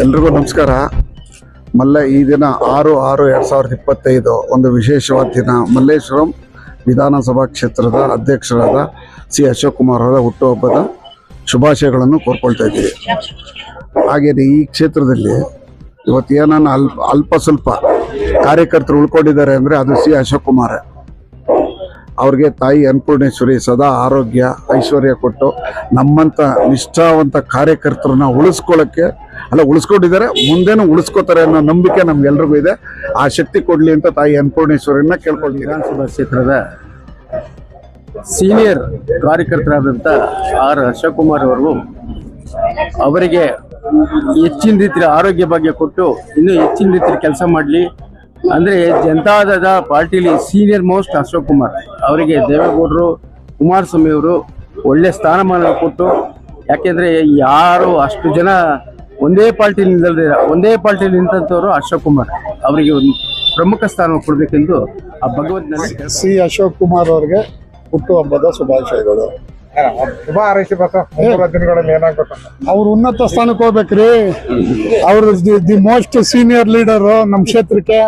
ಎಲ್ರಿಗೂ ನಮಸ್ಕಾರ. ಈ ದಿನ 6/6/2025 ಒಂದು ವಿಶೇಷವಾದ ದಿನ. ಮಲ್ಲೇಶ್ವರಂ ವಿಧಾನಸಭಾ ಕ್ಷೇತ್ರದ ಅಧ್ಯಕ್ಷರಾದ ಸಿ ಅಶೋಕ್ ಕುಮಾರ್ ಅವರ ಹುಟ್ಟುಹಬ್ಬದ ಶುಭಾಶಯಗಳನ್ನು ಕೋರ್ಕೊಳ್ತಾ ಇದ್ದೀವಿ. ಹಾಗೆಯೇ ಈ ಕ್ಷೇತ್ರದಲ್ಲಿ ಇವತ್ತು ಏನನ್ನ ಅಲ್ಪ ಸ್ವಲ್ಪ ಕಾರ್ಯಕರ್ತರು ಉಳ್ಕೊಂಡಿದ್ದಾರೆ ಅಂದರೆ ಅದು ಸಿ ಅಶೋಕ್ ಕುಮಾರ್. ಅವ್ರಿಗೆ ತಾಯಿ ಅನ್ನಪೂರ್ಣೇಶ್ವರಿ ಸದಾ ಆರೋಗ್ಯ ಐಶ್ವರ್ಯ ಕೊಟ್ಟು ನಮ್ಮಂಥ ನಿಷ್ಠಾವಂತ ಕಾರ್ಯಕರ್ತರನ್ನ ಉಳಿಸ್ಕೊಂಡಿದ್ದಾರೆ, ಮುಂದೇನು ಉಳಿಸ್ಕೋತಾರೆ ಅನ್ನೋ ನಂಬಿಕೆ ನಮ್ಗೆಲ್ರಿಗೂ ಇದೆ. ಆ ಶಕ್ತಿ ಕೊಡ್ಲಿ ಅಂತ ತಾಯಿ ಅನ್ನಪೂರ್ಣೇಶ್ವರಿನ ಕೇಳ್ಕೊಳ್ತೀವಿ. ವಿಧಾನಸಭಾ ಕ್ಷೇತ್ರದ ಸೀನಿಯರ್ ಕಾರ್ಯಕರ್ತರಾದಂಥ ಆರ್ ಅಶೋಕ್ ಕುಮಾರ್ ಅವರು ಅವರಿಗೆ ಹೆಚ್ಚಿನ ರೀತಿಯ ಆರೋಗ್ಯ ಭಾಗ್ಯ ಕೊಟ್ಟು ಇನ್ನೂ ಹೆಚ್ಚಿನ ರೀತಿಯ ಕೆಲಸ ಮಾಡಲಿ. ಅಂದರೆ ಜನತಾದಳ ಪಾರ್ಟಿಲಿ ಸೀನಿಯರ್ ಮೋಸ್ಟ್ ಅಶೋಕ್ ಕುಮಾರ್ ಅವರಿಗೆ ದೇವೇಗೌಡರು ಕುಮಾರಸ್ವಾಮಿ ಅವರು ಒಳ್ಳೆ ಸ್ಥಾನಮಾನ ಕೊಟ್ಟು, ಯಾಕೆಂದರೆ ಯಾರು ಅಷ್ಟು ಜನ ಒಂದೇ ಪಾರ್ಟಿಲಿ ನಿಂತಂಥವ್ರು ಅಶೋಕ್ ಕುಮಾರ್ ಅವರಿಗೆ ಒಂದು ಪ್ರಮುಖ ಸ್ಥಾನ ಕೊಡಬೇಕೆಂದು ಆ ಭಗವಂತನಲ್ಲಿ ಸಿ ಅಶೋಕ್ ಕುಮಾರ್ ಅವರಿಗೆ ಹುಟ್ಟುಹಬ್ಬದ ಶುಭಾಶಯಗಳು. ಶುಭ ಹಾರೈಸಿ ದಿನಗಳಲ್ಲಿ ಏನಾಗ್ಬೇಕು? ಅವ್ರು ಉನ್ನತ ಸ್ಥಾನಕ್ಕೆ ಹೋಗ್ಬೇಕ್ರಿ. ಅವ್ರು ದಿ ಮೋಸ್ಟ್ ಸೀನಿಯರ್ ಲೀಡರ್ ನಮ್ಮ ಕ್ಷೇತ್ರಕ್ಕೆ.